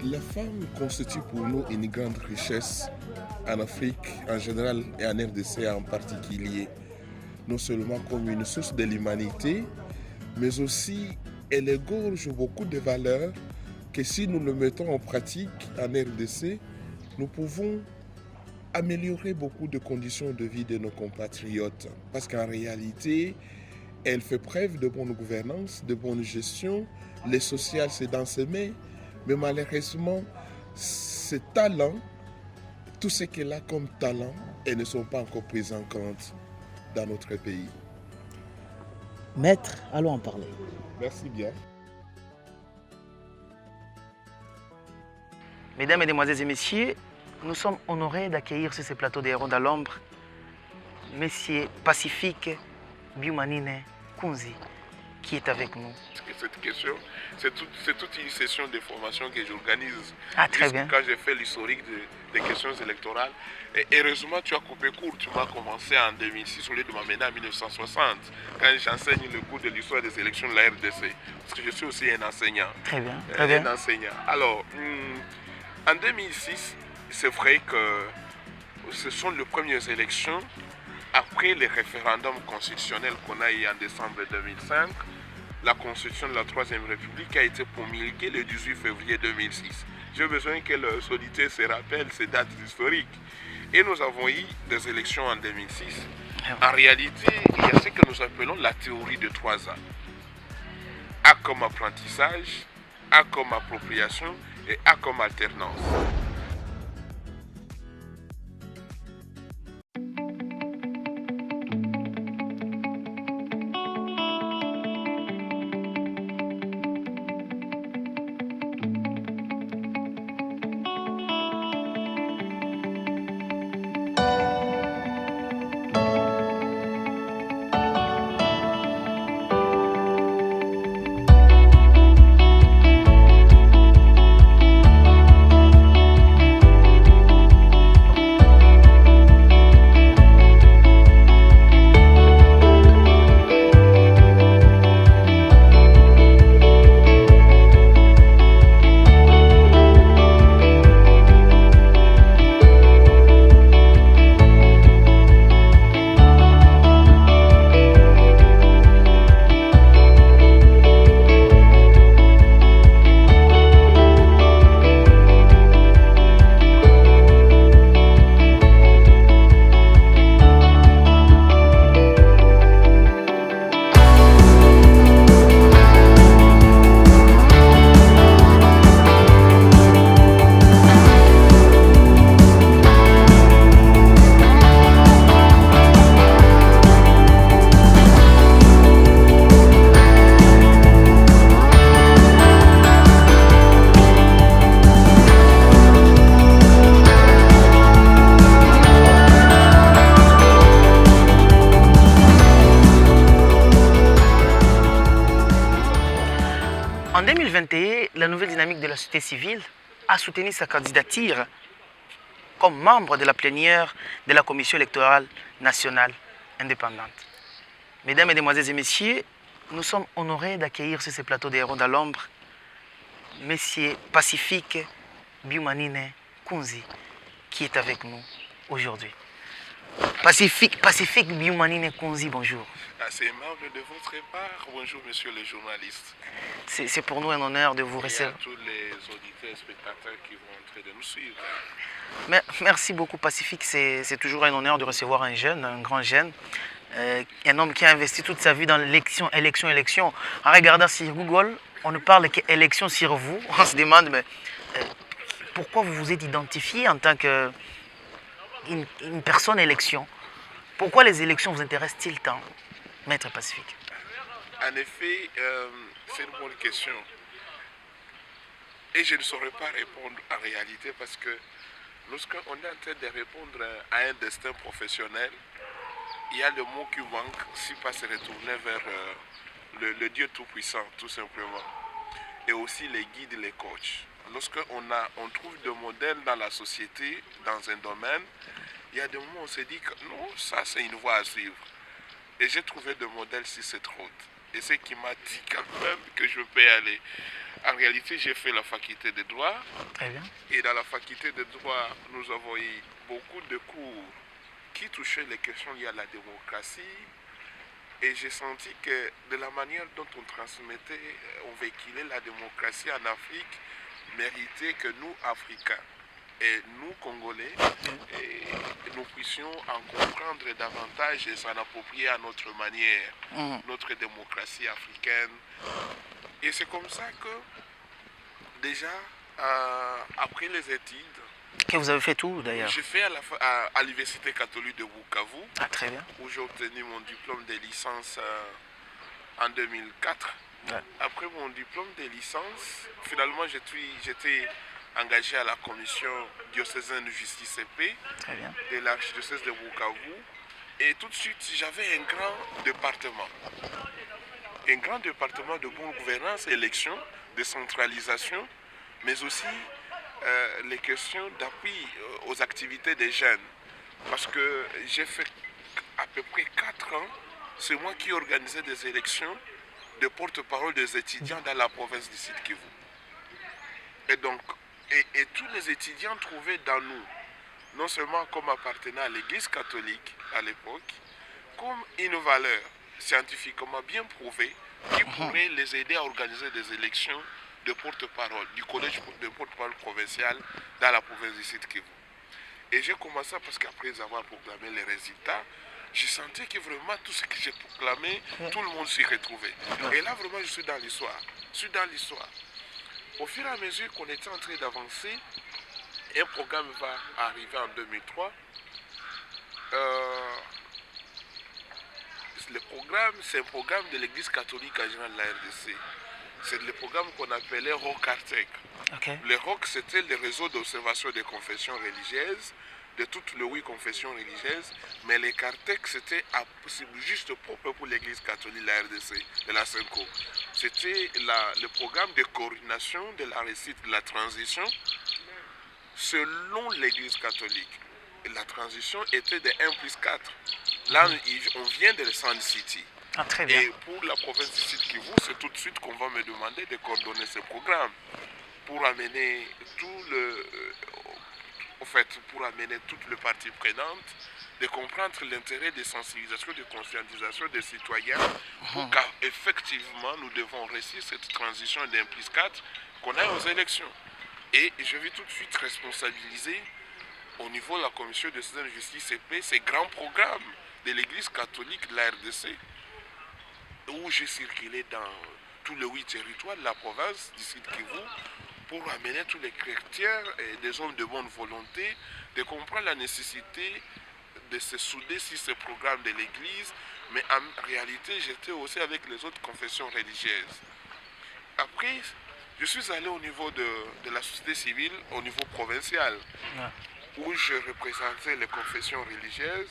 La femme constitue pour nous une grande richesse en Afrique en général et en RDC en particulier. Non seulement comme une source de l'humanité, mais aussi elle égorge beaucoup de valeurs que si nous le mettons en pratique en RDC, nous pouvons améliorer beaucoup de conditions de vie de nos compatriotes. Parce qu'en réalité, elle fait preuve de bonne gouvernance, de bonne gestion. Le social, c'est dans ses mains. Mais malheureusement, ces talents, tout ce qu'elle a comme talent, elles ne sont pas encore pris en compte dans notre pays. Maître, allons en parler. Merci bien. Mesdames, Mesdemoiselles et Messieurs, nous sommes honorés d'accueillir sur ce plateau des Héros de l'Ombre Monsieur Pacifique Biumanine Kunzi, qui est avec nous. Cette question, c'est toute une session de formation que j'organise. Ah, très bien. Quand j'ai fait l'historique des questions électorales, et heureusement, tu as coupé court. Tu m'as commencé en 2006 au lieu de m'amener en 1960, quand j'enseigne le cours de l'histoire des élections de la RDC. Parce que je suis aussi un enseignant. Très bien, très bien. Un enseignant. Alors, en 2006, c'est vrai que ce sont les premières élections après le référendum constitutionnel qu'on a eu en décembre 2005. La constitution de la Troisième République a été promulguée le 18 février 2006. J'ai besoin que les auditeurs se rappellent ces dates historiques. Et nous avons eu des élections en 2006. En réalité, il y a ce que nous appelons la théorie de 3 ans. A comme apprentissage, A comme appropriation et A comme alternance. En 2021, la nouvelle dynamique de la société civile a soutenu sa candidature comme membre de la plénière de la Commission électorale nationale indépendante. Mesdames, Mesdemoiselles et Messieurs, nous sommes honorés d'accueillir sur ce plateau des Héros de l'Ombre Monsieur Pacifique Biumanine Kunzi, qui est avec nous aujourd'hui. Pacifique Biumanine Kunzi, bonjour. C'est aimable de votre part. Bonjour, monsieur le journaliste. C'est pour nous un honneur de vous recevoir. Et à tous les auditeurs et spectateurs qui vont en train de nous suivre. Merci beaucoup, Pacifique. C'est toujours un honneur de recevoir un jeune, un grand jeune. Un homme qui a investi toute sa vie dans l'élection. En regardant sur Google, on ne parle qu'élection sur vous. On se demande, mais pourquoi vous vous êtes identifié en tant qu'une personne élection? Pourquoi les élections vous intéressent-ils tant, Maître Pacifique? En effet, c'est une bonne question. Et je ne saurais pas répondre en réalité parce que lorsqu'on est en train de répondre à un destin professionnel, il y a le mot qui manque si pas se retourner vers le Dieu Tout-Puissant, tout simplement. Et aussi les guides, les coachs. Lorsqu'on trouve des modèles dans la société, dans un domaine, il y a des moments où on se dit que non, ça c'est une voie à suivre. Et j'ai trouvé des modèles sur cette route. Et ce qui m'a dit quand même que je peux y aller. En réalité, j'ai fait la faculté de droit. Très bien. Et dans la faculté de droit, nous avons eu beaucoup de cours qui touchaient les questions liées à la démocratie. Et j'ai senti que de la manière dont on transmettait, on véhiculait la démocratie en Afrique, méritait que nous, Africains, et nous, Congolais, et nous puissions en comprendre davantage et s'en approprier à notre manière, notre démocratie africaine. Et c'est comme ça que, déjà, après les études, Que vous avez fait où d'ailleurs? j'ai fait à l'Université catholique de Bukavu, Ah, très bien. où j'ai obtenu mon diplôme de licence en 2004. Ouais. Après mon diplôme de licence, finalement, j'étais engagé à la commission diocésaine de justice et paix de l'archidiocèse de Bukavu. Et tout de suite, j'avais un grand département. Un grand département de bonne gouvernance, élection, décentralisation, mais aussi les questions d'appui aux activités des jeunes. Parce que j'ai fait à peu près 4 ans, c'est moi qui organisais des élections de porte-parole des étudiants dans la province du Sud Kivu. Et donc, et tous les étudiants trouvaient dans nous, non seulement comme appartenant à l'Église catholique à l'époque, comme une valeur scientifiquement bien prouvée qui pourrait les aider à organiser des élections de porte-parole, du collège de porte-parole provincial dans la province du Sud Kivu. Et j'ai commencé parce qu'après avoir proclamé les résultats, je sentais que vraiment tout ce que j'ai proclamé, tout le monde s'y retrouvait. Et là, vraiment, je suis dans l'histoire. Au fur et à mesure qu'on était en train d'avancer, un programme va arriver en 2003. Le programme, c'est un programme de l'Église catholique en général de la RDC. C'est le programme qu'on appelait ROC-Artec. Okay. Le ROC, c'était le réseau d'observation des confessions religieuses, de toutes les 8 confessions religieuses, mais les Cartec, c'était juste propre pour l'Église catholique de la RDC, de la CENCO. C'était le programme de coordination de la réussite de la transition selon l'Église catholique. Et la transition était de 1+4. Là, on vient de Sand City. Ah, très bien. Et pour la province du Sud Kivu, c'est tout de suite qu'on va me demander de coordonner ce programme pour amener pour amener toutes les parties prenantes, de comprendre l'intérêt des sensibilisations, de conscientisation des citoyens, pour qu'effectivement nous devons réussir cette transition d'1+4 qu'on a aux élections. Et je vais tout de suite responsabiliser au niveau de la commission de justice et paix ces grands programmes de l'Église catholique de la RDC, où j'ai circulé dans tous les 8 territoires de la province du Sud Kivu pour amener tous les chrétiens et des hommes de bonne volonté de comprendre la nécessité de se souder sur ce programme de l'Église, mais en réalité j'étais aussi avec les autres confessions religieuses. Après, je suis allé au niveau de la société civile, au niveau provincial, où je représentais les confessions religieuses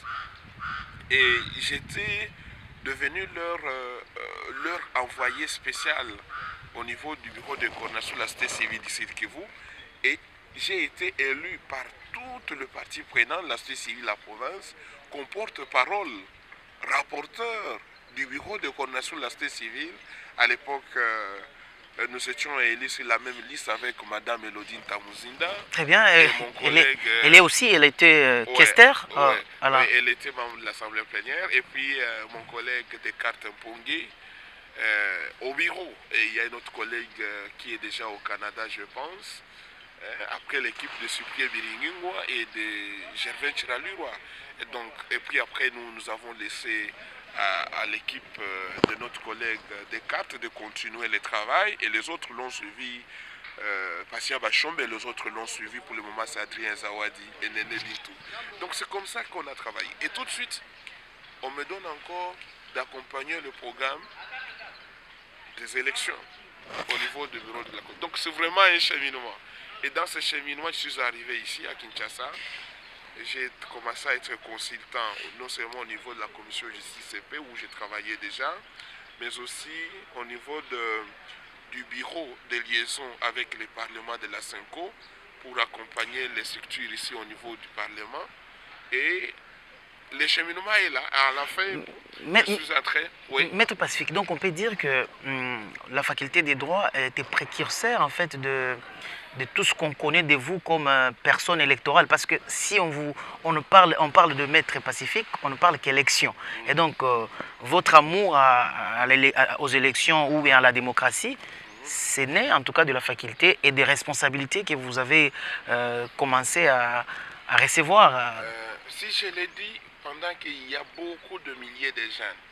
et j'étais devenu leur envoyé spécial au niveau du bureau de coordination de la société civile du Sud Kivu. Et j'ai été élu par toutes les parties prenantes de la société civile de la province comme porte-parole, rapporteur du bureau de coordination de la société civile. À l'époque, nous étions élus sur la même liste avec Madame Elodine Tamuzinda. Très bien. Mon collègue, elle était quester. Elle était membre de l'Assemblée plénière. Et puis mon collègue Descartes Mpongue au bureau. Et il y a un autre collègue qui est déjà au Canada, je pense. Après l'équipe de Cyprien Biringingwa et de Gervais Chiralurwa. Et puis après, nous avons laissé à l'équipe de notre collègue Descartes de continuer le travail et les autres l'ont suivi, Passia Bachombe et les autres l'ont suivi pour le moment, c'est Adrien Zawadi et Néné Lintou. Donc c'est comme ça qu'on a travaillé. Et tout de suite, on me donne encore d'accompagner le programme des élections au niveau du bureau de la Côte. Donc c'est vraiment un cheminement. Et dans ce cheminement, je suis arrivé ici à Kinshasa. J'ai commencé à être consultant, non seulement au niveau de la commission justice et paix où j'ai travaillé déjà, mais aussi au niveau du bureau de liaison avec les parlements de la CENCO pour accompagner les structures ici au niveau du Parlement. Et le cheminement est là. À la fin, Mais, je suis attrait. Oui. Maître Pacifique, donc on peut dire que la faculté des droits était précurseur en fait de tout ce qu'on connaît de vous comme personne électorale. Parce que si on parle de Maître Pacifique, on ne parle qu'élection. Et donc votre amour aux élections ou bien à la démocratie, c'est né en tout cas de la faculté et des responsabilités que vous avez commencé à recevoir. Si je l'ai dit, pendant qu'il y a beaucoup de milliers de jeunes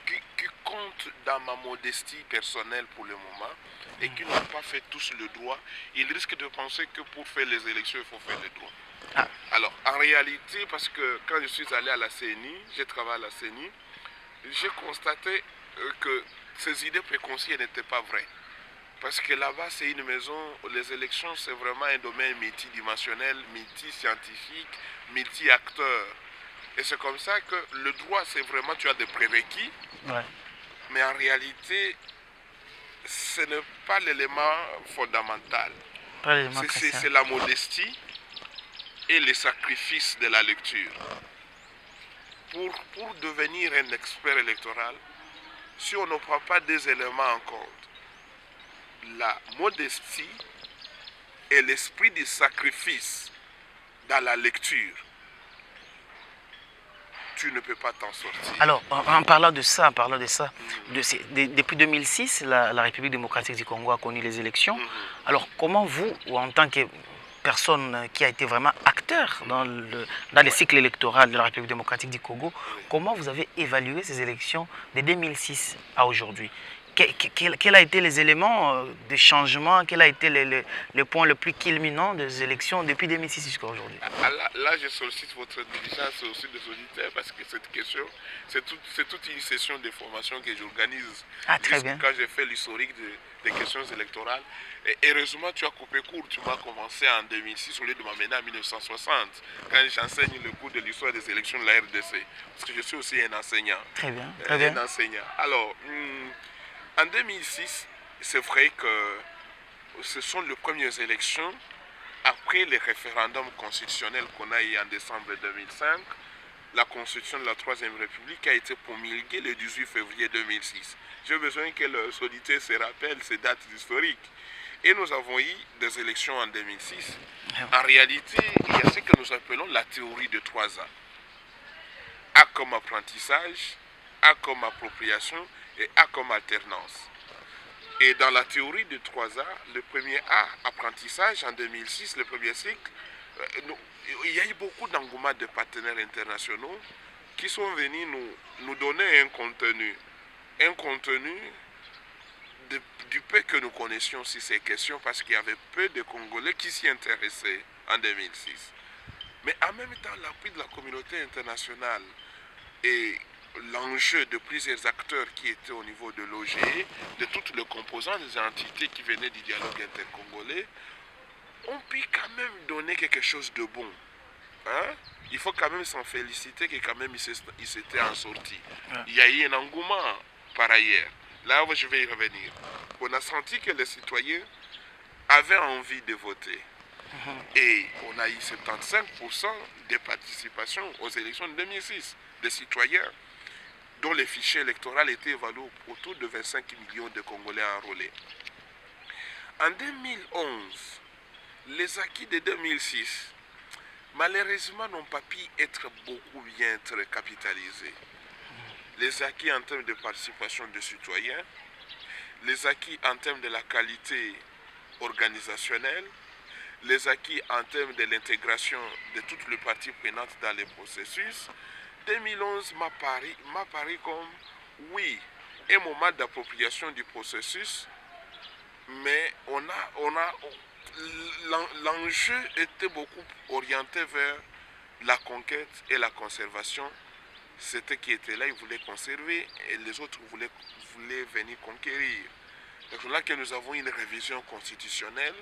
qui comptent dans ma modestie personnelle pour le moment et qui n'ont pas fait tous le droit, ils risquent de penser que pour faire les élections, il faut faire le droit. Ah. Alors, en réalité, parce que quand je suis allé à la CENI, j'ai travaillé à la CENI, j'ai constaté que ces idées préconçues n'étaient pas vraies. Parce que là-bas, c'est une maison, les élections, c'est vraiment un domaine multidimensionnel, multiscientifique, multi-acteur. Et c'est comme ça que le droit, c'est vraiment, tu as des prérequis, Ouais. mais en réalité, ce n'est pas l'élément fondamental. C'est la modestie et le sacrifice de la lecture. Pour devenir un expert électoral, si on ne prend pas des éléments en compte, la modestie et l'esprit du sacrifice dans la lecture, tu ne peux pas t'en sortir. Alors, en parlant de ça, depuis 2006, la République démocratique du Congo a connu les élections. Alors, comment vous, ou en tant que personne qui a été vraiment acteur dans le cycle électoral de la République démocratique du Congo, comment vous avez évalué ces élections de 2006 à aujourd'hui? Quels ont été les éléments de changement? Quel a été le point le plus culminant des élections depuis 2006 jusqu'à aujourd'hui? Là, je sollicite votre diligence aussi des auditeurs parce que cette question, c'est toute une session de formation que j'organise. Ah, très bien. Quand j'ai fait l'historique des questions électorales. Et heureusement, tu as coupé court. Tu m'as commencé en 2006 au lieu de m'amener en 1960, quand j'enseigne le cours de l'histoire des élections de la RDC. Parce que je suis aussi un enseignant. Très bien, très bien. Un enseignant. Alors, en 2006, c'est vrai que ce sont les premières élections après le référendum constitutionnel qu'on a eu en décembre 2005. La constitution de la Troisième République a été promulguée le 18 février 2006. J'ai besoin que les auditeurs se rappellent ces dates historiques. Et nous avons eu des élections en 2006. En réalité, il y a ce que nous appelons la théorie de 3 ans. A comme apprentissage, A comme appropriation et A comme alternance. Et dans la théorie de 3 ans, le premier A, apprentissage, en 2006, le premier cycle, il y a eu beaucoup d'engouement de partenaires internationaux qui sont venus nous donner un contenu du peu que nous connaissions sur ces questions, parce qu'il y avait peu de Congolais qui s'y intéressaient en 2006. Mais en même temps, l'appui de la communauté internationale et l'enjeu de plusieurs acteurs qui étaient au niveau de l'OGE, de toutes les composantes des entités qui venaient du dialogue intercongolais, ont pu quand même donner quelque chose de bon. Hein? Il faut quand même s'en féliciter que quand même il s'était en sorti. Il y a eu un engouement par ailleurs. Là où je vais y revenir. On a senti que les citoyens avaient envie de voter. Et on a eu 75% de participation aux élections de 2006 des citoyens, dont les fichiers électoraux étaient évalués autour de 25 millions de Congolais enrôlés. En 2011, les acquis de 2006, malheureusement, n'ont pas pu être beaucoup bien capitalisés. Les acquis en termes de participation des citoyens, les acquis en termes de la qualité organisationnelle, les acquis en termes de l'intégration de toutes les parties prenantes dans les processus. 2011 m'a paru comme, oui, un moment d'appropriation du processus, mais l'enjeu était beaucoup orienté vers la conquête et la conservation. C'était qui était là, ils voulaient conserver, et les autres voulaient venir conquérir. Donc là que nous avons une révision constitutionnelle.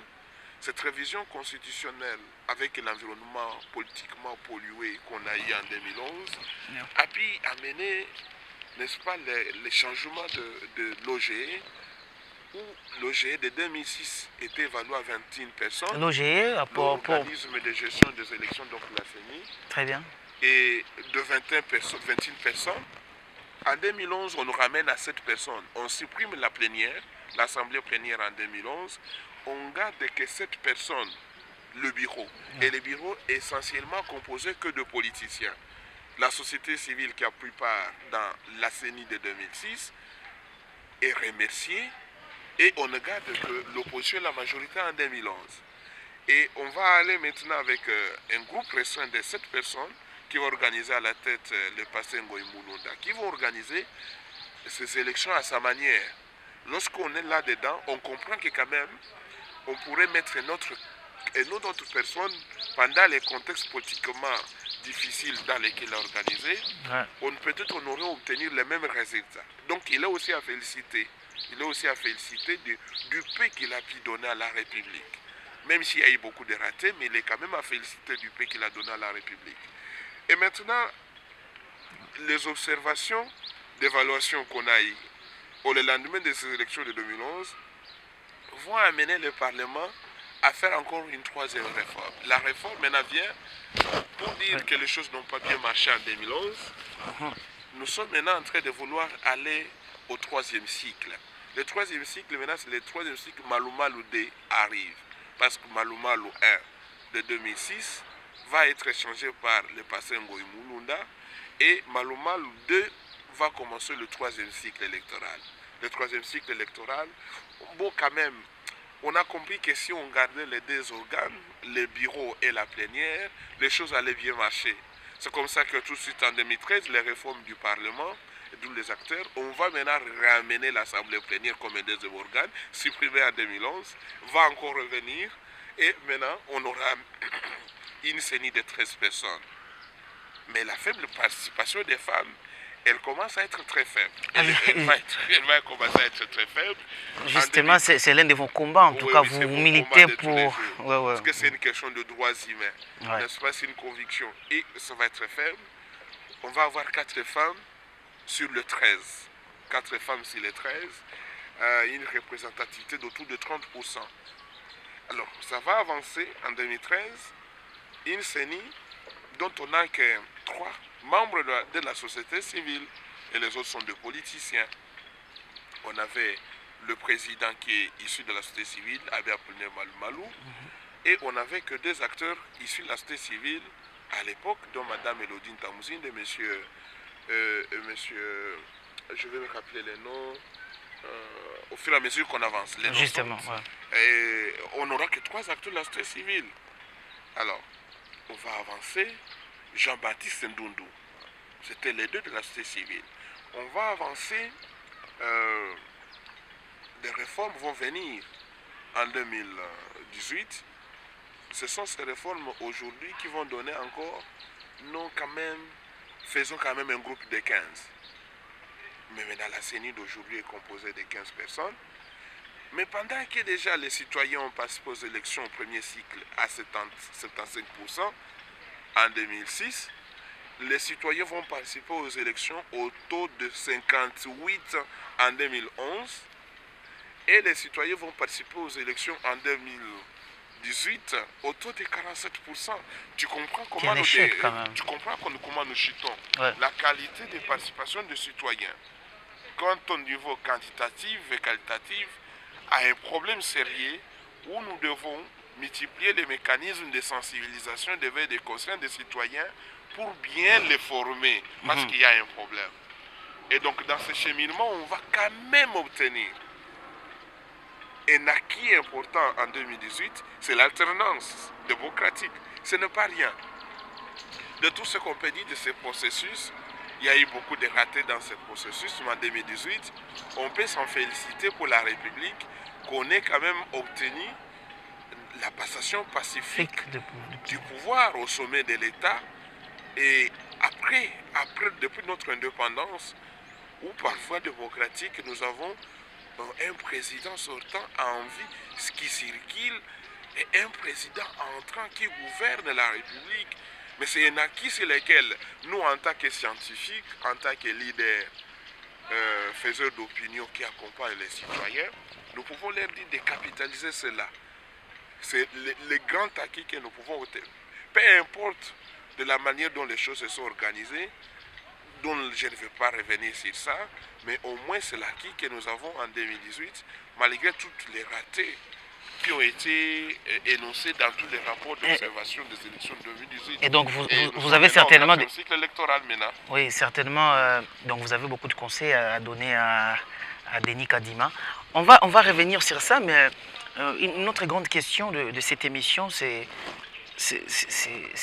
Cette révision constitutionnelle, avec l'environnement politiquement pollué qu'on a eu en 2011, a pu amener, n'est-ce pas, les changements de l'OGE, où l'OGE de 2006 était évalué à 21 personnes. L'OGE, l'organisme de gestion des élections, donc la CENI. Très bien. et de 21 personnes, 21 personnes. En 2011, on nous ramène à 7 personnes. On supprime la plénière, l'assemblée plénière en 2011. On garde que 7 personnes, le bureau. Et le bureau est essentiellement composé que de politiciens. La société civile qui a pris part dans la CENI de 2006 est remerciée. Et on ne garde que l'opposition et la majorité en 2011. Et on va aller maintenant avec un groupe restreint de 7 personnes qui vont organiser à la tête le pasteur Ngoï Mulunda, qui vont organiser ces élections à sa manière. Lorsqu'on est là-dedans, on comprend que quand même, on pourrait mettre une autre personne pendant les contextes politiquement difficiles dans lesquels organiser. Ouais. Peut-être on aurait obtenu les mêmes résultats. Donc il est aussi à féliciter. Il est aussi à féliciter du paix qu'il a pu donner à la République. Même s'il y a eu beaucoup de ratés, mais il est quand même à féliciter du paix qu'il a donné à la République. Et maintenant, les observations d'évaluation qu'on a eues au lendemain de ces élections de 2011 vont amener le Parlement à faire encore une troisième réforme. La réforme maintenant vient pour dire que les choses n'ont pas bien marché en 2011. Nous sommes maintenant en train de vouloir aller au troisième cycle. Le troisième cycle, maintenant, c'est le troisième cycle Malumalu 2 arrive. Parce que Malumalu 1 de 2006 va être changé par le pasteur Ngoï Mulunda et Malumalu 2 va commencer le troisième cycle électoral. Le troisième cycle électoral, bon, quand même, on a compris que si on gardait les deux organes, le bureau et la plénière, les choses allaient bien marcher. C'est comme ça que tout de suite en 2013, les réformes du Parlement, d'où les acteurs, on va maintenant ramener l'Assemblée plénière comme un deuxième organe, supprimé en 2011, va encore revenir, et maintenant on aura une CENI de 13 personnes. Mais la faible participation des femmes, elle commence à être très faible. Elle va commencer à être très faible. Justement, c'est l'un de vos combats, en tout cas, vous militez pour... Parce que c'est une question de droits humains, n'est-ce pas, c'est une conviction. Et ça va être très faible. On va avoir 4 femmes sur le 13. 4 femmes sur les 13. Une représentativité d'autour de 30%. Alors, ça va avancer en 2013. Une CENI dont on n'a que 3 membres de la société civile et les autres sont des politiciens. On avait le président qui est issu de la société civile, Abbé Apollinaire Malumalu, et on n'avait que 2 acteurs issus de la société civile à l'époque, dont Madame Elodine Tamouzine et monsieur, je vais me rappeler les noms, au fur et à mesure qu'on avance. Les justement, et on n'aura que 3 acteurs de la société civile. Alors, on va avancer. Jean-Baptiste Ndundu, c'était les 2 de la société civile. On va avancer, des réformes vont venir en 2018. Ce sont ces réformes aujourd'hui qui vont donner encore, faisons quand même un groupe de 15. Mais maintenant la CENI d'aujourd'hui est composée de 15 personnes. Mais pendant que déjà les citoyens ont participé aux élections au premier cycle à 75%, en 2006, les citoyens vont participer aux élections au taux de 58 en 2011 et les citoyens vont participer aux élections en 2018 au taux de 47%. Tu comprends comment comment nous chutons. La qualité de participation des citoyens, quand au niveau quantitatif et qualitatif, a un problème sérieux où nous devons multiplier les mécanismes de sensibilisation, d'éveil des consciences des citoyens pour bien les former, parce qu'il y a un problème. Et donc dans ce cheminement, on va quand même obtenir un acquis important en 2018, c'est l'alternance démocratique. Ce n'est pas rien. De tout ce qu'on peut dire de ce processus, il y a eu beaucoup de ratés dans ce processus, mais en 2018, on peut s'en féliciter pour la République qu'on ait quand même obtenu la passation pacifique du pouvoir au sommet de l'État. Et après, depuis notre indépendance, ou parfois démocratique, nous avons un président sortant en vie, ce qui circule, et un président entrant qui gouverne la République. Mais c'est un acquis sur lequel nous, en tant que scientifiques, en tant que leaders, faiseurs d'opinion qui accompagnent les citoyens, nous pouvons leur dire de capitaliser cela. C'est le grand acquis que nous pouvons obtenir. Peu importe de la manière dont les choses se sont organisées, dont je ne vais pas revenir sur ça, mais au moins c'est l'acquis que nous avons en 2018, malgré toutes les ratés qui ont été énoncés dans tous les rapports d'observation des élections de 2018. Et donc vous avez certainement... Un cycle électoral maintenant. Oui, certainement. Donc vous avez beaucoup de conseils à donner à Denis Kadima. On va revenir sur ça, mais une autre grande question de cette émission, c'est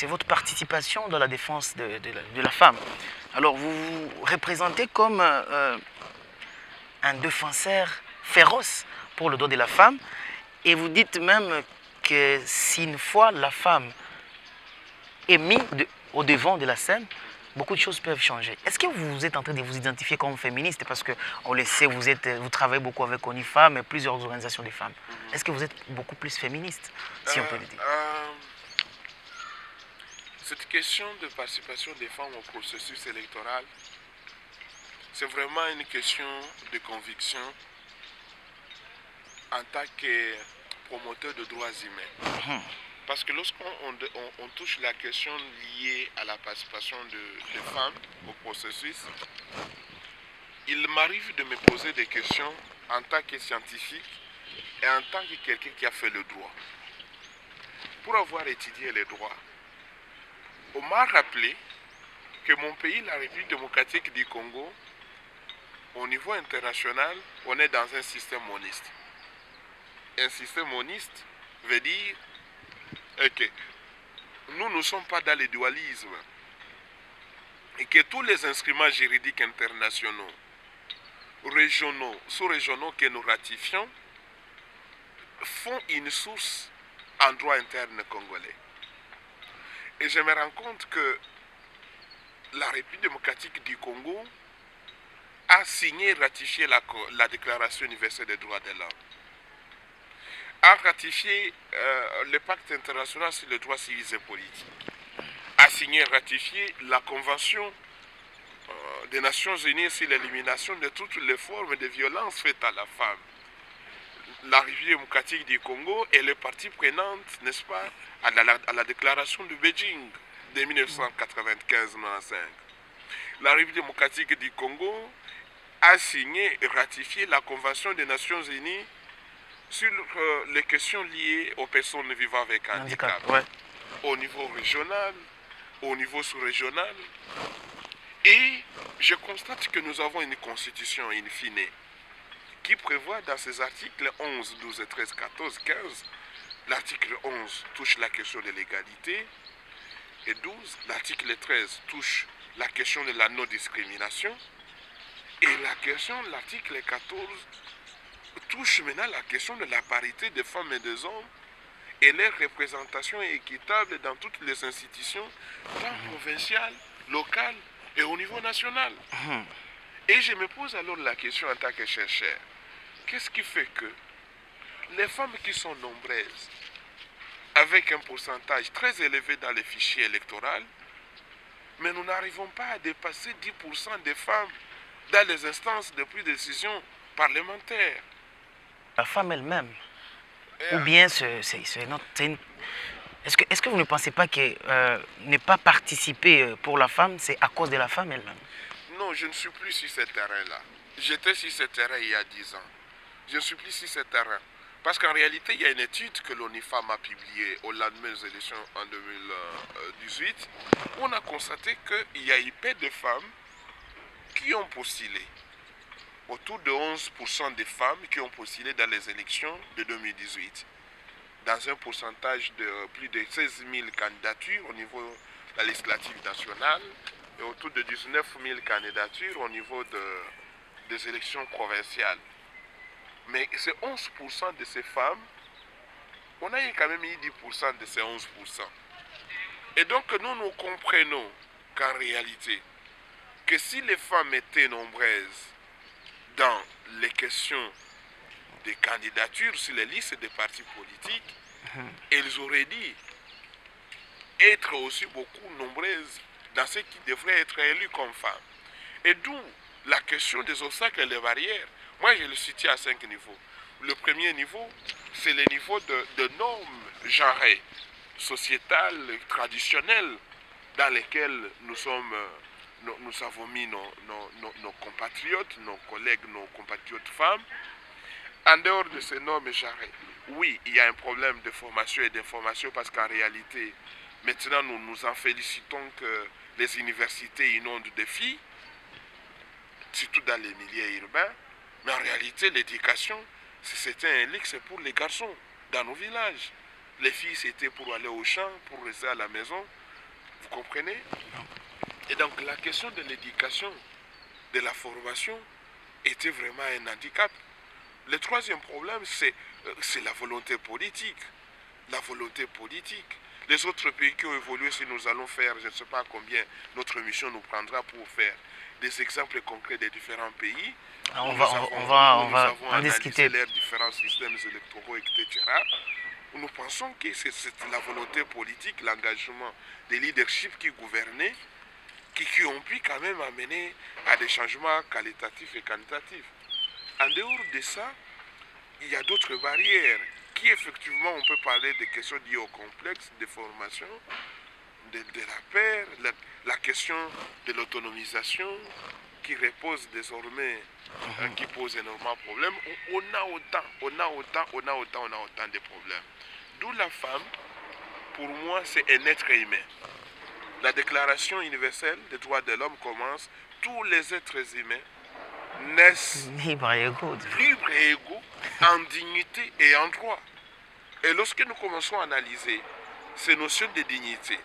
votre participation dans la défense de la femme. Alors vous vous représentez comme un défenseur féroce pour le droit de la femme, et vous dites même que si une fois la femme est mise au devant de la scène, beaucoup de choses peuvent changer. Est-ce que vous êtes en train de vous identifier comme féministe? Parce qu'on le sait, vous travaillez beaucoup avec ONU Femmes et plusieurs organisations des femmes. Est-ce que vous êtes beaucoup plus féministe, si on peut le dire? Cette question de participation des femmes au processus électoral, c'est vraiment une question de conviction en tant que promoteur de droits humains. Parce que lorsqu'on touche la question liée à la participation des femmes au processus, il m'arrive de me poser des questions en tant que scientifique et en tant que quelqu'un qui a fait le droit. Pour avoir étudié les droits, on m'a rappelé que mon pays, la République démocratique du Congo, au niveau international, on est dans un système moniste. Un système moniste veut dire que nous ne sommes pas dans le dualisme et que tous les instruments juridiques internationaux, régionaux, sous-régionaux que nous ratifions font une source en droit interne congolais. Et je me rends compte que la République démocratique du Congo a signé et ratifié la Déclaration universelle des droits de l'homme, a ratifié le pacte international sur les droits civils et politiques, a signé et ratifié la Convention des Nations Unies sur l'élimination de toutes les formes de violence faites à la femme. La République démocratique du Congo est le partie prenante, n'est-ce pas, à la déclaration de Beijing de 1995-95. La République démocratique du Congo a signé et ratifié la Convention des Nations Unies sur les questions liées aux personnes vivant avec handicap, au niveau régional, au niveau sous-régional. Et je constate que nous avons une constitution in fine qui prévoit dans ses articles 11, 12, 13, 14, 15, l'article 11 touche la question de l'égalité, et 12, l'article 13 touche la question de la non-discrimination, et l'article 14 touche maintenant la question de la parité des femmes et des hommes et leur représentation équitable dans toutes les institutions, tant provinciales, locales et au niveau national. Et je me pose alors la question en tant que chercheur, qu'est-ce qui fait que les femmes qui sont nombreuses, avec un pourcentage très élevé dans les fichiers électoraux, mais nous n'arrivons pas à dépasser 10% des femmes dans les instances de prise de décision parlementaires? La femme elle-même, ou bien est-ce que vous ne pensez pas que ne pas participer pour la femme, c'est à cause de la femme elle-même? Non, je ne suis plus sur ce terrain-là. J'étais sur ce terrain il y a 10 ans. Je ne suis plus sur ce terrain. Parce qu'en réalité, il y a une étude que l'ONU Femmes a publiée au lendemain des élections en 2018. Où on a constaté qu'il y a eu peu de femmes qui ont postulé. Autour de 11% des femmes qui ont postulé dans les élections de 2018. Dans un pourcentage de plus de 16 000 candidatures au niveau de la législative nationale et autour de 19 000 candidatures au niveau des élections provinciales. Mais ces 11% de ces femmes, on a quand même eu 10% de ces 11%. Et donc nous comprenons qu'en réalité, que si les femmes étaient nombreuses dans les questions des candidatures sur les listes des partis politiques, elles auraient dû être aussi beaucoup nombreuses dans ceux qui devraient être élus comme femmes. Et d'où la question des obstacles et des barrières. Moi, je le situe à 5 niveaux. Le premier niveau, c'est le niveau de normes genrées, sociétales, traditionnelles, dans lesquels nous avons mis nos compatriotes, nos collègues, nos compatriotes femmes. En dehors de ces normes genrées, oui, il y a un problème de formation et d'information parce qu'en réalité, maintenant nous nous en félicitons que les universités inondent de filles, surtout dans les milieux urbains, mais en réalité l'éducation, c'était un luxe pour les garçons dans nos villages. Les filles c'était pour aller au champ, pour rester à la maison, vous comprenez? Et donc la question de l'éducation, de la formation, était vraiment un handicap. Le troisième problème, c'est la volonté politique. La volonté politique. Les autres pays qui ont évolué, si nous allons faire, je ne sais pas combien, notre mission nous prendra pour faire des exemples concrets des différents pays. On va en discuter. Leurs différents systèmes électoraux, etc. Nous pensons que c'est la volonté politique, l'engagement des leaderships qui gouvernaient, qui ont pu quand même amener à des changements qualitatifs et quantitatifs. En dehors de ça, il y a d'autres barrières qui effectivement on peut parler des questions liées au complexe de formation, de la paix, la question de l'autonomisation qui repose désormais, qui pose énormément de problèmes. On a autant de problèmes. D'où la femme, pour moi, c'est un être humain. La Déclaration universelle des droits de l'homme commence, tous les êtres humains naissent libres et égaux en dignité et en droit. Et lorsque nous commençons à analyser ces notions de dignité,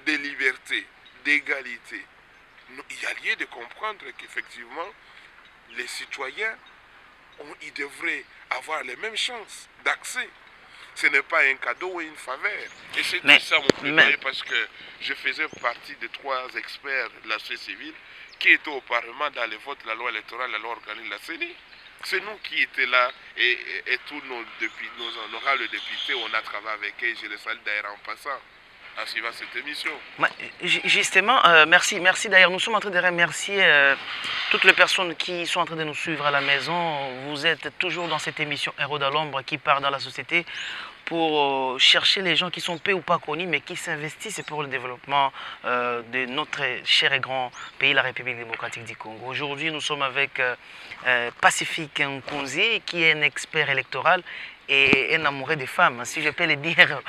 de liberté, d'égalité, il y a lieu de comprendre qu'effectivement, les citoyens, ils devraient avoir les mêmes chances d'accès. Ce n'est pas un cadeau ou une faveur. Et c'est ça mon plaidoyer parce que je faisais partie des 3 experts de la société civile qui étaient au Parlement dans les votes de la loi électorale, la loi organique de la CENI. C'est nous qui étions là et tous nos honorables députés, on a travaillé avec eux, je les salue d'ailleurs en passant, en suivant cette émission. Justement, merci d'ailleurs. Nous sommes en train de remercier toutes les personnes qui sont en train de nous suivre à la maison. Vous êtes toujours dans cette émission Héros de l'ombre qui part dans la société pour chercher les gens qui sont peu ou pas connus, mais qui s'investissent pour le développement de notre cher et grand pays, la République démocratique du Congo. Aujourd'hui, nous sommes avec Pacifique Nkunzi, qui est un expert électoral et un amoureux des femmes, si je peux le dire.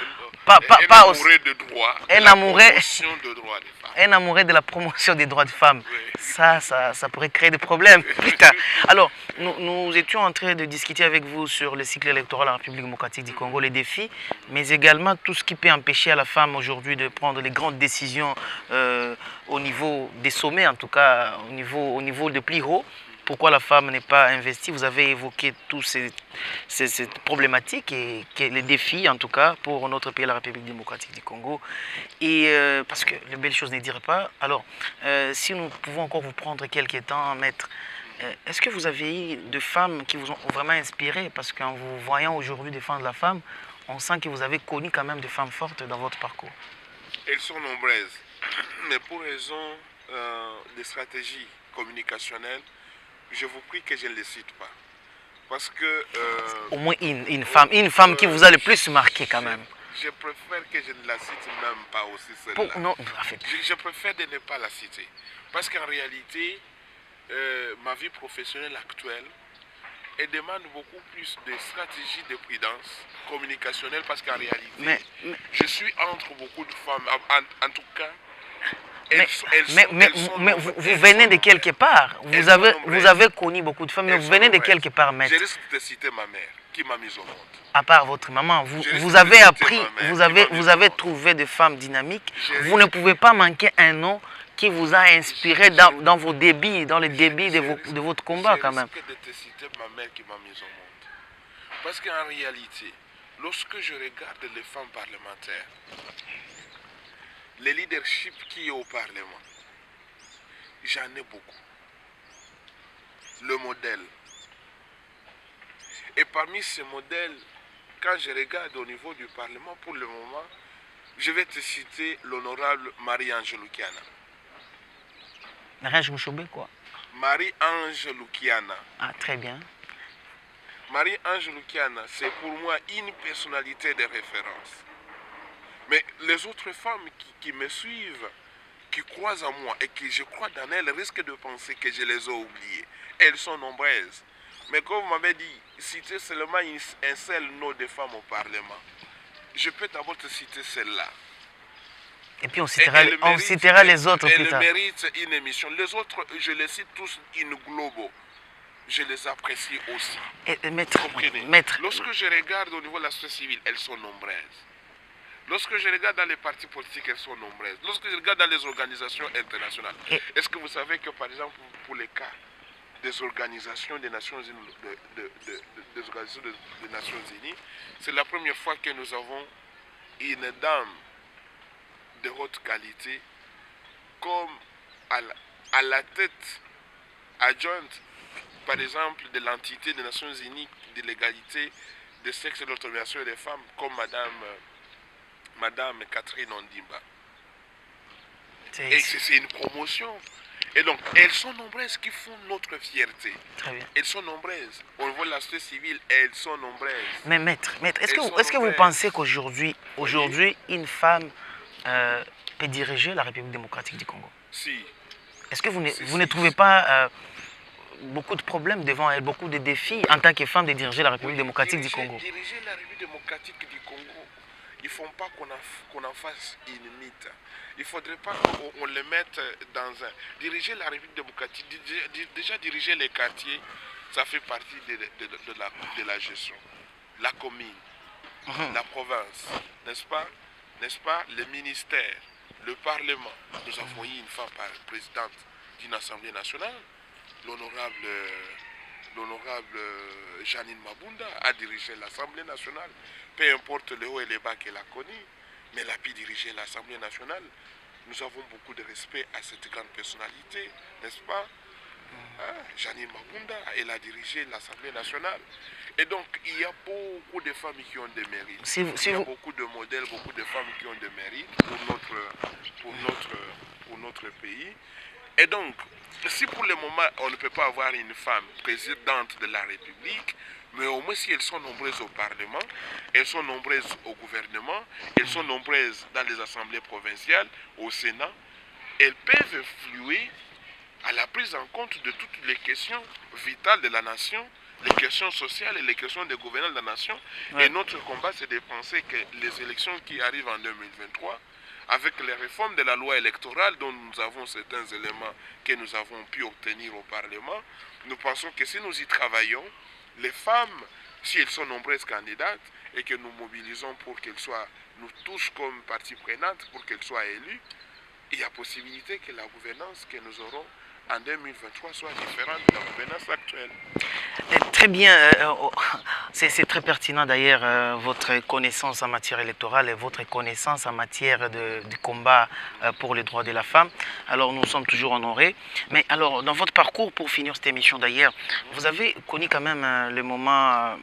Un amoureux de la promotion des droits des femmes. Oui. Ça pourrait créer des problèmes plus tard. Alors, nous étions en train de discuter avec vous sur le cycle électoral en République démocratique du Congo, les défis, mais également tout ce qui peut empêcher à la femme aujourd'hui de prendre les grandes décisions au niveau des sommets, en tout cas au niveau de plus haut. Pourquoi la femme n'est pas investie? Vous avez évoqué toutes ces problématiques et les défis, en tout cas, pour notre pays, la République démocratique du Congo. Et parce que les belles choses ne dirent pas. Alors, si nous pouvons encore vous prendre quelques temps, maître, est-ce que vous avez eu des femmes qui vous ont vraiment inspiré? Parce qu'en vous voyant aujourd'hui défendre la femme, on sent que vous avez connu quand même des femmes fortes dans votre parcours. Elles sont nombreuses, mais pour raison de stratégie communicationnelle, je vous prie que je ne les cite pas. Parce que... au moins une femme qui vous a le plus marqué quand même. Je préfère que je ne la cite même pas aussi celle-là. Non, en fait. Je préfère de ne pas la citer. Parce qu'en réalité, ma vie professionnelle actuelle, elle demande beaucoup plus de stratégie de prudence communicationnelle parce qu'en réalité, je suis entre beaucoup de femmes. En tout cas, mais vous venez de quelque part. Vous avez connu beaucoup de femmes, mais vous venez de quelque part, maître. Je risque de citer ma mère qui m'a mis au monde. À part votre maman, vous avez appris, vous avez trouvé des femmes dynamiques. Vous ne pouvez pas manquer un nom qui vous a inspiré dans vos débits, dans les débits de votre combat quand même. Je risque de te citer ma mère qui m'a mis au monde. Parce qu'en réalité, lorsque je regarde les femmes parlementaires, le leadership qui est au Parlement, j'en ai beaucoup. Le modèle. Et parmi ces modèles, quand je regarde au niveau du Parlement, pour le moment, je vais te citer l'honorable Marie-Ange Lukiana. Marie-Ange Mouchoubé, quoi? Marie-Ange Lukiana. Ah, très bien. Marie-Ange Lukiana, c'est pour moi une personnalité de référence. Mais les autres femmes qui me suivent, qui croient en moi et que je crois dans elles risquent de penser que je les ai oubliées. Elles sont nombreuses. Mais comme vous m'avez dit, citer seulement un seul nom de femmes au Parlement. Je peux d'abord te citer celle-là. Et puis on citera les autres plus tard. Elles méritent une émission. Les autres, je les cite tous in globo. Je les apprécie aussi. Maître, lorsque je regarde au niveau de la société civile, elles sont nombreuses. Lorsque je regarde dans les partis politiques, elles sont nombreuses. Lorsque je regarde dans les organisations internationales, est-ce que vous savez que, par exemple, pour les cas des organisations des Nations Unies, des Nations Unies, c'est la première fois que nous avons une dame de haute qualité comme à la tête adjointe, par exemple, de l'entité des Nations Unies de l'égalité des sexes et de l'autonomisation des femmes, comme Madame Catherine Ondimba. Et c'est une promotion. Et donc, elles sont nombreuses qui font notre fierté. Très bien. Elles sont nombreuses. Au niveau de la société civile, elles sont nombreuses. Mais maître, est-ce que vous pensez qu'aujourd'hui, une femme peut diriger la République démocratique du Congo? Si. Est-ce que vous ne trouvez pas beaucoup de problèmes devant elle, beaucoup de défis en tant que femme de diriger la République démocratique du Congo? Diriger la République démocratique du Congo, il ne faut pas qu'on en fasse une mythe. Il ne faudrait pas qu'on le mette dans un... Diriger la République démocratique, déjà diriger les quartiers, ça fait partie de la gestion. La commune, la province, n'est-ce pas, les ministères, le Parlement. Nous avons eu une femme présidente d'une Assemblée nationale, l'honorable Janine Mabunda a dirigé l'Assemblée nationale. Peu importe le haut et le bas qu'elle a connu, mais elle a pu diriger l'Assemblée nationale. Nous avons beaucoup de respect à cette grande personnalité, n'est-ce pas? Janine Mabunda, elle a dirigé l'Assemblée nationale. Et donc, il y a beaucoup de femmes qui ont des mérites. Il y a beaucoup de modèles, beaucoup de femmes qui ont des mérites pour notre pays. Et donc, si pour le moment, on ne peut pas avoir une femme présidente de la République, mais au moins si elles sont nombreuses au Parlement, elles sont nombreuses au gouvernement, elles sont nombreuses dans les assemblées provinciales, au Sénat, elles peuvent influer à la prise en compte de toutes les questions vitales de la nation, les questions sociales et les questions de gouvernance de la nation. Ouais. Et notre combat, c'est de penser que les élections qui arrivent en 2023, avec les réformes de la loi électorale dont nous avons certains éléments que nous avons pu obtenir au Parlement, nous pensons que si nous y travaillons, les femmes, si elles sont nombreuses candidates et que nous mobilisons pour qu'elles soient, nous touchent comme partie prenante pour qu'elles soient élues, il y a possibilité que la gouvernance que nous aurons en 2023 soit différente de la gouvernance actuelle. Très bien, c'est très pertinent d'ailleurs votre connaissance en matière électorale et votre connaissance en matière du combat pour les droits de la femme. Alors nous sommes toujours honorés. Mais alors dans votre parcours, pour finir cette émission d'ailleurs, vous avez connu quand même le moment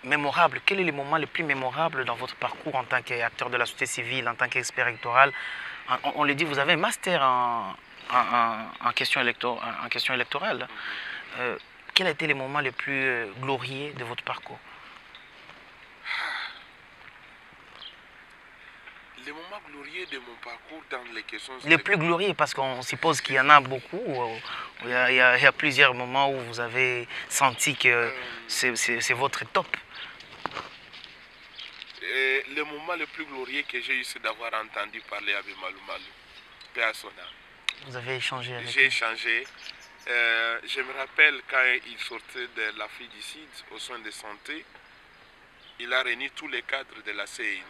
mémorable. Quel est le moment le plus mémorable dans votre parcours en tant qu'acteur de la société civile, en tant qu'expert électoral? On le dit, vous avez un master en question électorale. Quel a été le moment le plus glorieux de votre parcours? Le moment glorieux de mon parcours dans les questions... Le plus glorieux, parce qu'on suppose qu'il y en a beaucoup. Il y a plusieurs moments où vous avez senti que c'est votre top. Le moment le plus glorieux que j'ai eu, c'est d'avoir entendu parler avec Malou Malou, Père Sona. Vous avez échangé avec lui? J'ai échangé. Je me rappelle quand il sortait de l'Afrique du Sud aux soins de santé, il a réuni tous les cadres de la CENI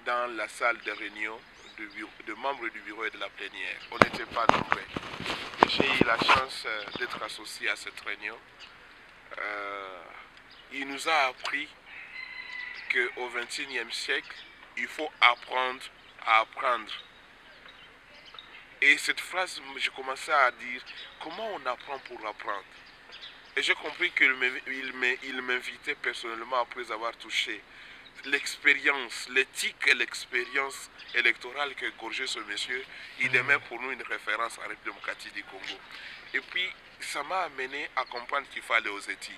dans la salle de réunion de membres du bureau et de la plénière. On n'était pas nombreux. J'ai eu la chance d'être associé à cette réunion. Il nous a appris qu'au XXIe siècle, il faut apprendre à apprendre. Et cette phrase, j'ai commencé à dire, comment on apprend pour apprendre? Et j'ai compris qu'il m'invitait personnellement après avoir touché l'expérience, l'éthique et l'expérience électorale que gorgeait ce monsieur. Il est même pour nous une référence en République démocratique du Congo. Et puis, ça m'a amené à comprendre qu'il fallait aux études.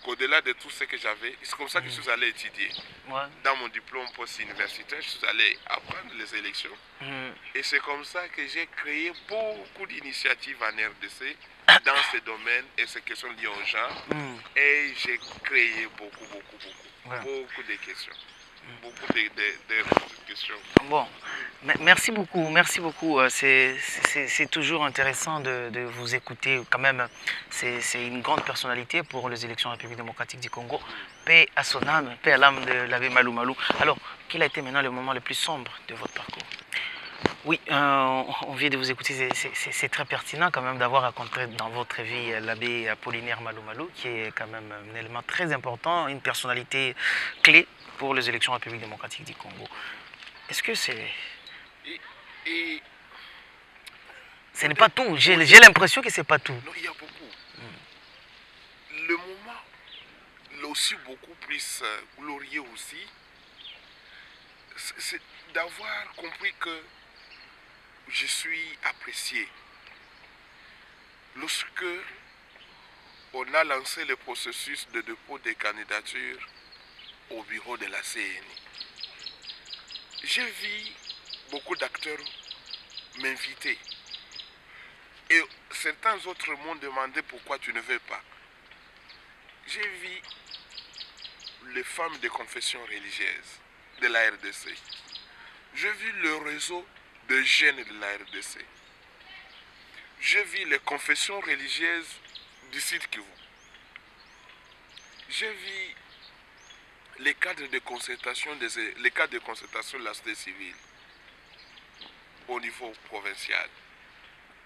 qu'au-delà de tout ce que j'avais, c'est comme ça que je suis allé étudier. Ouais. Dans mon diplôme post-universitaire, je suis allé apprendre les élections. Et c'est comme ça que j'ai créé beaucoup d'initiatives en RDC dans ces domaines et ces questions liées au genre. Et j'ai créé beaucoup de questions. Beaucoup de questions. Bon, merci beaucoup. C'est toujours intéressant de vous écouter. Quand même, c'est une grande personnalité pour les élections en République démocratique du Congo. Paix à son âme, paix à l'âme de l'abbé Malou Malou. Alors, quel a été maintenant le moment le plus sombre de votre parcours? Oui, on vient de vous écouter. C'est très pertinent quand même d'avoir rencontré dans votre vie l'abbé Apollinaire Malou Malou, qui est quand même un élément très important, une personnalité clé pour les élections en République démocratique du Congo. Est-ce que c'est... Ce n'est pas tout. J'ai l'impression que ce n'est pas tout. Non, il y a beaucoup. Le moment aussi beaucoup plus glorieux aussi, c'est d'avoir compris que je suis apprécié. Lorsque on a lancé le processus de dépôt des candidatures au bureau de la CNI, j'ai vu beaucoup d'acteurs m'inviter. Et certains autres m'ont demandé pourquoi tu ne veux pas. J'ai vu les femmes de confession religieuse de la RDC. J'ai vu le réseau de jeunes de la RDC. J'ai vu les confessions religieuses du site Kivu. J'ai vu les cadres de concertation de la société civile au niveau provincial.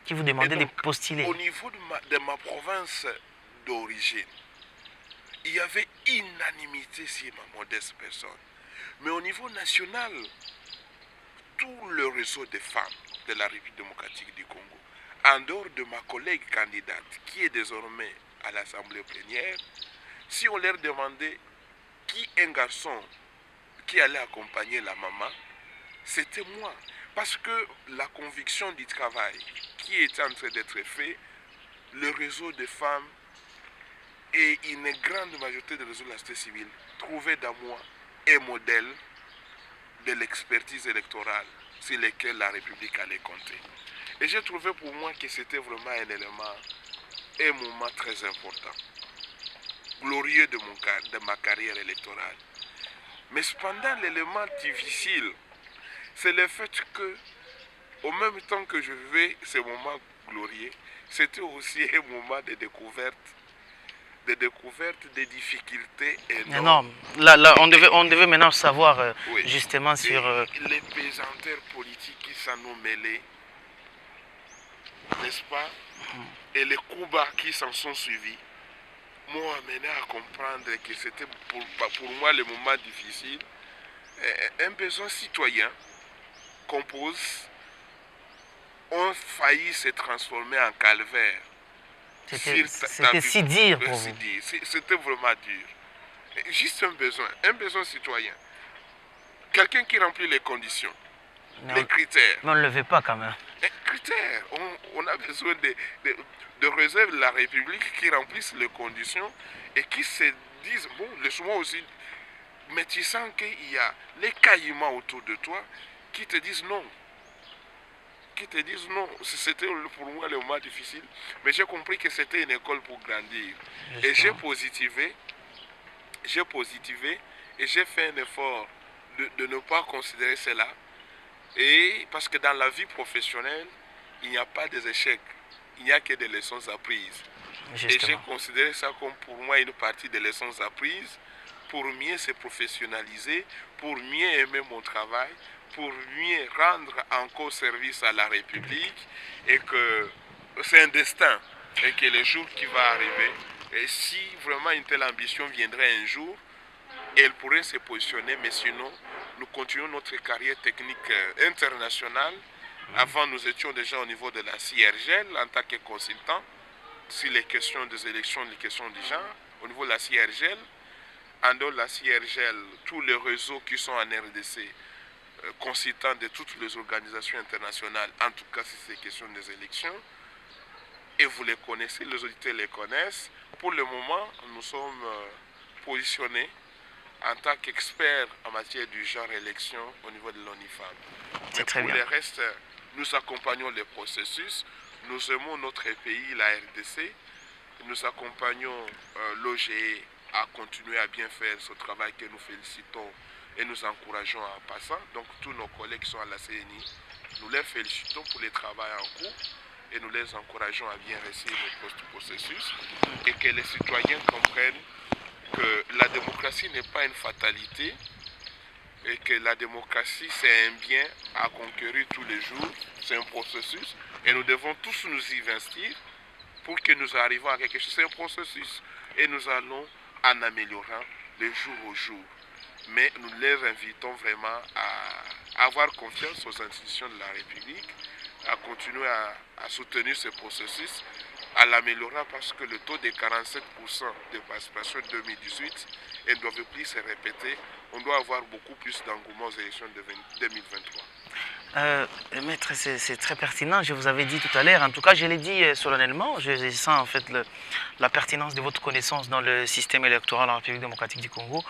Qui vous demandait de postuler. Au niveau de ma province d'origine, il y avait unanimité sur ma modeste personne. Mais au niveau national, tout le réseau des femmes de la République démocratique du Congo, en dehors de ma collègue candidate qui est désormais à l'Assemblée plénière, si on leur demandait qui un garçon qui allait accompagner la maman, c'était moi. Parce que la conviction du travail qui est en train d'être fait, le réseau des femmes et une grande majorité des réseaux de la société civile trouvaient dans moi un modèle de l'expertise électorale sur lequel la République allait compter. Et j'ai trouvé pour moi que c'était vraiment un élément, un moment très important, glorieux de ma carrière électorale. Mais cependant, l'élément difficile, c'est le fait que, au même temps que je vivais ce moment glorieux, c'était aussi un moment de découverte, des difficultés énormes. Là, on devait maintenant savoir oui. Justement sur... Les pesanteurs politiques qui s'en ont mêlés, n'est-ce pas? Et les coups bas qui s'en sont suivis m'ont amené à comprendre que c'était pour moi le moment difficile. Un besoin citoyen compose ont failli se transformer en calvaire. C'était si dur pour vous. C'était vraiment dur. Juste un besoin citoyen. Quelqu'un qui remplit les conditions, les critères. Mais on ne le veut pas quand même. Les critères. On a besoin de réserves de la République qui remplissent les conditions et qui se disent, bon, le souvent aussi, mais tu sens qu'il y a les caïmans autour de toi qui te disent non. C'était pour moi le moment difficile, mais j'ai compris que c'était une école pour grandir. Justement. Et j'ai positivé et j'ai fait un effort de ne pas considérer cela. Et parce que dans la vie professionnelle, il n'y a pas des échecs, il n'y a que des leçons apprises. Justement. Et j'ai considéré ça comme pour moi une partie des leçons apprises pour mieux se professionnaliser, pour mieux aimer mon travail, pour mieux rendre encore service à la République, et que c'est un destin et que le jour qui va arriver, et si vraiment une telle ambition viendrait un jour, elle pourrait se positionner, mais sinon nous continuons notre carrière technique internationale. Avant, nous étions déjà au niveau de la CIRGL en tant que consultant sur les questions des élections, les questions du genre, au niveau de la CIRGL. En dehors de la CIRGL, tous les réseaux qui sont en RDC, consultants de toutes les organisations internationales, en tout cas sur ces questions des élections. et vous les connaissez, les auditeurs les connaissent. Pour le moment, nous sommes positionnés en tant qu'experts en matière du genre élection au niveau de l'ONIFAM. Mais pour le reste, nous accompagnons les processus, nous aimons notre pays, la RDC, nous accompagnons l'OGE à continuer à bien faire ce travail que nous félicitons et nous encourageons en passant. Donc tous nos collègues qui sont à la CNI, nous les félicitons pour le travail en cours et nous les encourageons à bien réussir le post-processus et que les citoyens comprennent que la démocratie n'est pas une fatalité et que la démocratie c'est un bien à conquérir tous les jours, c'est un processus et nous devons tous nous y investir pour que nous arrivions à quelque chose. C'est un processus et nous allons en améliorant de jour au jour. Mais nous les invitons vraiment à avoir confiance aux institutions de la République, à continuer à soutenir ce processus, à l'améliorer parce que le taux de 47% de participation 2018 ne doit plus se répéter. On doit avoir beaucoup plus d'engouement aux élections de 2023. Maître, c'est très pertinent, je vous avais dit tout à l'heure, en tout cas je l'ai dit solennellement, je sens en fait la pertinence de votre connaissance dans le système électoral en République démocratique du Congo.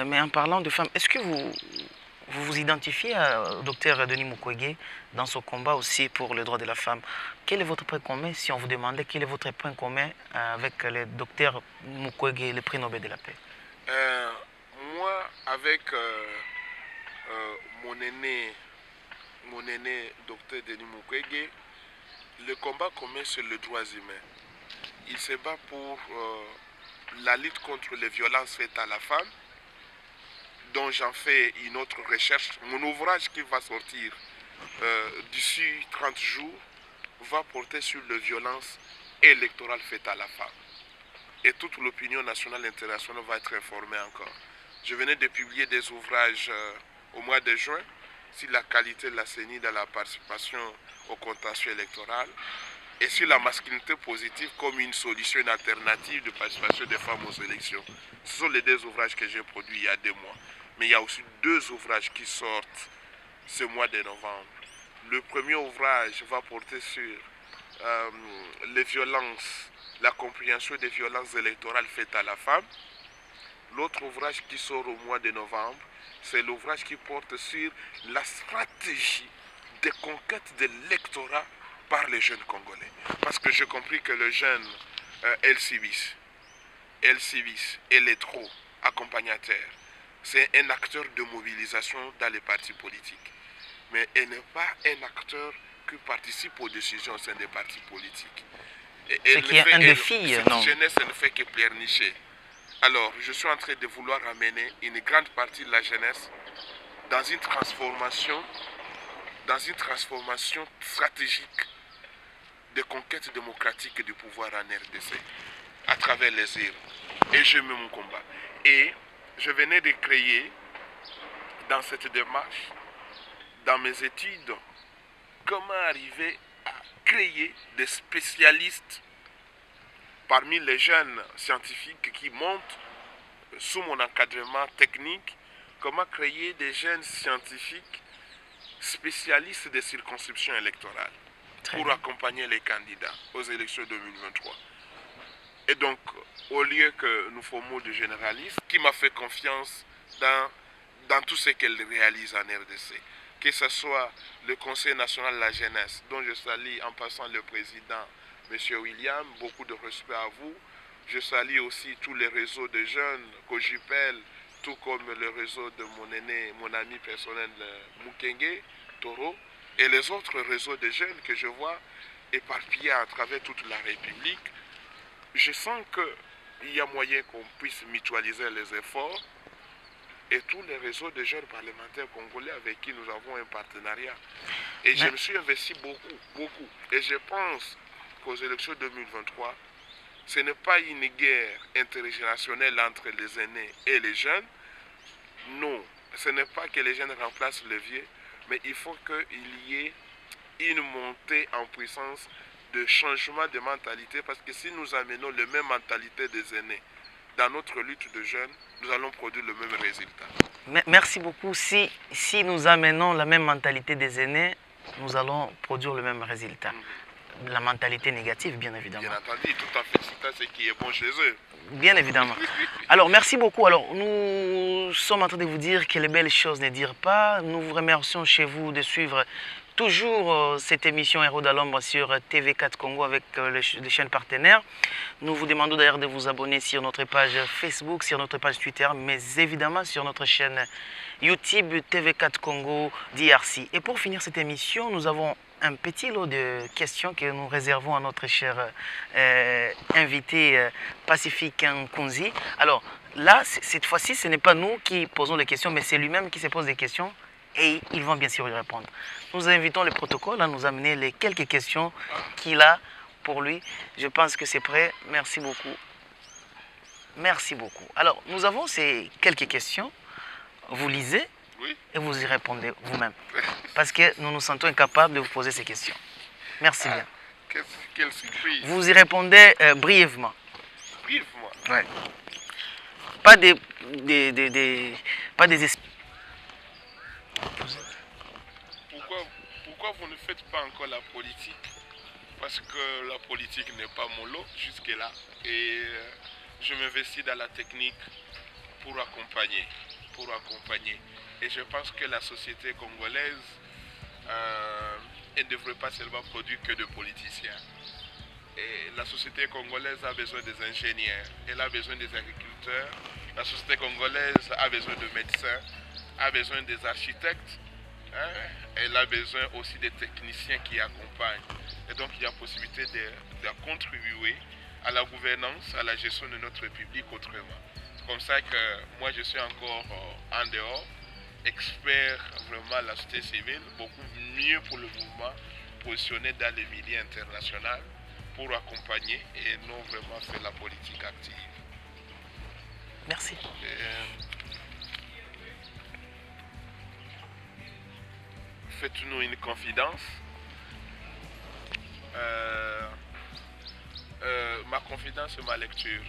Mais en parlant de femmes, est-ce que vous identifiez au docteur Denis Mukwege dans son combat aussi pour le droit de la femme? Quel est votre point commun, si on vous demandait quel est votre point commun avec le docteur Mukwege, le prix Nobel de la paix? Moi, avec mon aîné docteur Denis Mukwege, le combat commun c'est le droit humain. Il se bat pour la lutte contre les violences faites à la femme, dont j'en fais une autre recherche. Mon ouvrage qui va sortir d'ici 30 jours va porter sur les violences électorales faites à la femme. Et toute l'opinion nationale et internationale va être informée encore. Je venais de publier des ouvrages au mois de juin sur la qualité de la CENI dans la participation au contentieux électoral et sur la masculinité positive comme une solution, une alternative de participation des femmes aux élections. Ce sont les deux ouvrages que j'ai produits il y a 2 mois. Mais il y a aussi 2 ouvrages qui sortent ce mois de novembre. Le premier ouvrage va porter sur les violences, la compréhension des violences électorales faites à la femme. L'autre ouvrage qui sort au mois de novembre, c'est l'ouvrage qui porte sur la stratégie de conquête de l'électorat par les jeunes Congolais. Parce que j'ai compris que le jeune LCBIS, électro accompagnateur, c'est un acteur de mobilisation dans les partis politiques. Mais elle n'est pas un acteur qui participe aux décisions au sein des partis politiques. Ce qui est un défi, non? Cette jeunesse, elle ne fait que pleurnicher. Alors, je suis en train de vouloir amener une grande partie de la jeunesse dans une transformation stratégique de conquête démocratique du pouvoir en RDC à travers les îles. Et je mets mon combat. Et je venais de créer dans cette démarche, dans mes études, comment arriver à créer des spécialistes parmi les jeunes scientifiques qui montent sous mon encadrement technique, comment créer des jeunes scientifiques spécialistes des circonscriptions électorales pour accompagner les candidats aux élections 2023. Et donc, au lieu que nous formions des généralistes, qui m'a fait confiance dans tout ce qu'elle réalise en RDC, que ce soit le Conseil national de la jeunesse, dont je salue en passant le président, M. William, beaucoup de respect à vous. Je salue aussi tous les réseaux de jeunes, Cogipel, tout comme le réseau de mon ami personnel Mukenge, Toro, et les autres réseaux de jeunes que je vois éparpillés à travers toute la République. Je sens qu'il y a moyen qu'on puisse mutualiser les efforts et tous les réseaux de jeunes parlementaires congolais avec qui nous avons un partenariat. Et je me suis investi beaucoup. Et je pense qu'aux élections 2023, ce n'est pas une guerre intergénérationnelle entre les aînés et les jeunes. Non, ce n'est pas que les jeunes remplacent les vieux, mais il faut qu'il y ait une montée en puissance de changement de mentalité, parce que si nous amenons la même mentalité des aînés dans notre lutte de jeunes, nous allons produire le même résultat. Merci beaucoup. Si nous amenons la même mentalité des aînés, nous allons produire le même résultat. la mentalité négative, bien évidemment. Bien entendu, tout en félicitant ce qui est bon chez eux. Bien évidemment. Alors, merci beaucoup. Alors, nous sommes en train de vous dire que les belles choses ne dirent pas. Nous vous remercions chez vous de suivre toujours cette émission Héros de l'ombre sur TV4 Congo avec les chaînes partenaires. Nous vous demandons d'ailleurs de vous abonner sur notre page Facebook, sur notre page Twitter, mais évidemment sur notre chaîne YouTube TV4 Congo DRC. Et pour finir cette émission, nous avons un petit lot de questions que nous réservons à notre cher invité Pacifique Nkunzi. Alors là, cette fois-ci, ce n'est pas nous qui posons les questions, mais c'est lui-même qui se pose des questions et ils vont bien sûr lui répondre. Nous invitons le protocole à nous amener les quelques questions qu'il a pour lui. Je pense que c'est prêt. Merci beaucoup. Merci beaucoup. Alors, nous avons ces quelques questions. Vous lisez et vous y répondez vous-même. Parce que nous nous sentons incapables de vous poser ces questions. Merci bien. Quelle surprise. Vous y répondez brièvement. Brièvement. Ouais. Pas des Pourquoi vous ne faites pas encore la politique? Parce que la politique n'est pas mon lot jusque-là. Et je m'investis dans la technique pour accompagner. Et je pense que la société congolaise elle ne devrait pas seulement produire que de politiciens. Et la société congolaise a besoin des ingénieurs, elle a besoin des agriculteurs, la société congolaise a besoin de médecins, a besoin des architectes, elle a besoin aussi des techniciens qui accompagnent. Et donc il y a possibilité de contribuer à la gouvernance, à la gestion de notre République autrement. C'est comme ça que moi je suis encore en dehors, expert vraiment à la société civile, beaucoup mieux pour le mouvement, positionné dans les milieux internationaux pour accompagner et non vraiment faire la politique active. Merci. Faites-nous une confidence. Ma confidence, c'est ma lecture.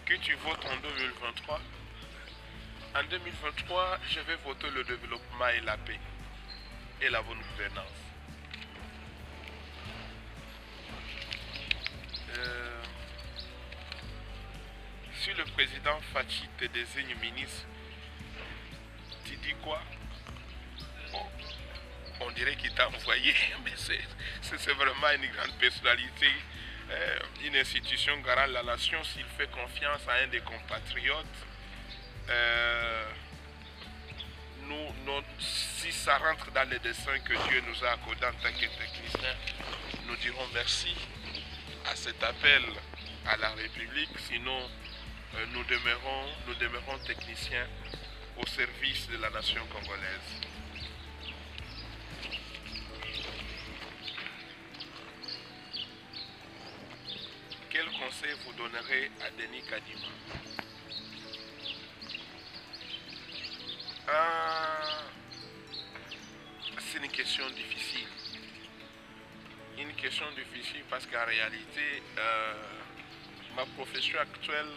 Que tu votes en 2023. En 2023, je vais voter le développement et la paix et la bonne gouvernance. Si le président Fachi te désigne ministre, tu dis quoi? Bon, on dirait qu'il t'a envoyé, mais c'est vraiment une grande personnalité, une institution garant la nation. S'il fait confiance à un des compatriotes, si ça rentre dans les dessins que Dieu nous a accordés en tant que techniciens, nous dirons merci à cet appel à la République. Sinon, nous demeurons techniciens au service de la nation congolaise. Quel conseil vous donnerez à Denis Kadima? C'est une question difficile. Une question difficile parce qu'en réalité, ma profession actuelle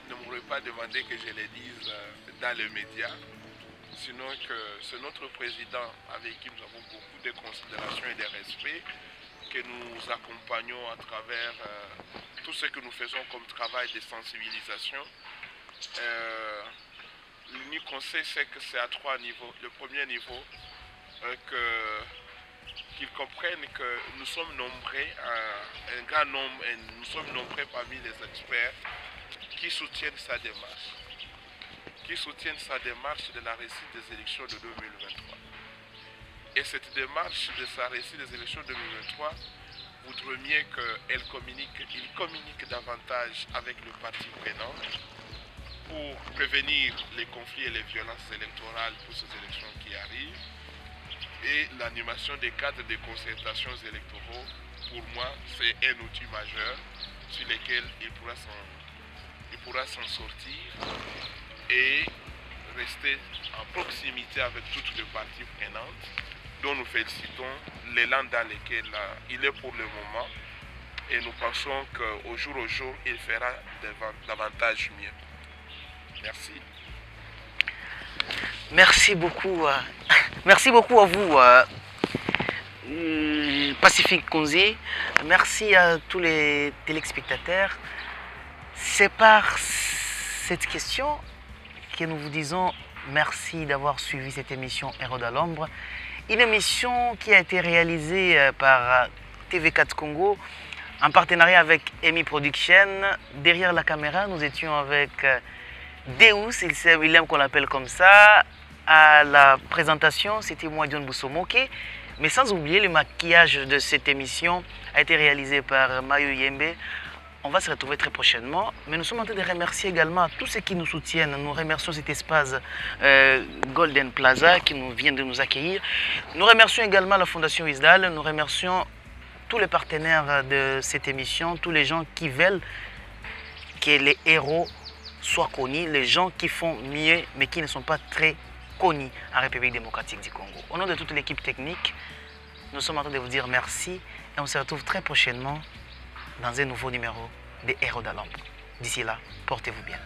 ne m'aurait pas demandé que je le dise dans les médias. Sinon que c'est notre président avec qui nous avons beaucoup de considération et de respect, que nous accompagnons à travers tout ce que nous faisons comme travail de sensibilisation. L'unique conseil, c'est que c'est à 3 niveaux. Le premier niveau, qu'ils comprennent que nous sommes nombreux, un grand nombre, et nous sommes nombreux parmi les experts qui soutiennent sa démarche. De la réussite des élections de 2023. Et cette démarche de sa réussite des élections de 2023 voudrait mieux qu'il communique davantage avec le parti prenant pour prévenir les conflits et les violences électorales pour ces élections qui arrivent. Et l'animation des cadres de concertations électoraux, pour moi, c'est un outil majeur sur lequel il pourra s'en sortir et rester en proximité avec toutes les parties prenantes dont nous félicitons l'élan dans lequel il est pour le moment et nous pensons qu'au jour, il fera davantage mieux. Merci. Merci beaucoup. Merci beaucoup à vous, Pacifique Konzi. Merci à tous les téléspectateurs. C'est par cette question que nous vous disons merci d'avoir suivi cette émission Héros de l'Ombre. Une émission qui a été réalisée par TV4 Congo en partenariat avec EMI Production. Derrière la caméra, nous étions avec Deus, il aime qu'on l'appelle comme ça. À la présentation, c'était moi, John Boussomoke. Mais sans oublier, le maquillage de cette émission a été réalisé par Mayo Yembe. On va se retrouver très prochainement. Mais nous sommes en train de remercier également tous ceux qui nous soutiennent. Nous remercions cet espace Golden Plaza qui nous vient de nous accueillir. Nous remercions également la Fondation Isdal. Nous remercions tous les partenaires de cette émission, tous les gens qui veulent que les héros soient connus, les gens qui font mieux mais qui ne sont pas très connus en République démocratique du Congo. Au nom de toute l'équipe technique, nous sommes en train de vous dire merci et on se retrouve très prochainement dans un nouveau numéro des Héros de l'Ombre. D'ici là, portez-vous bien.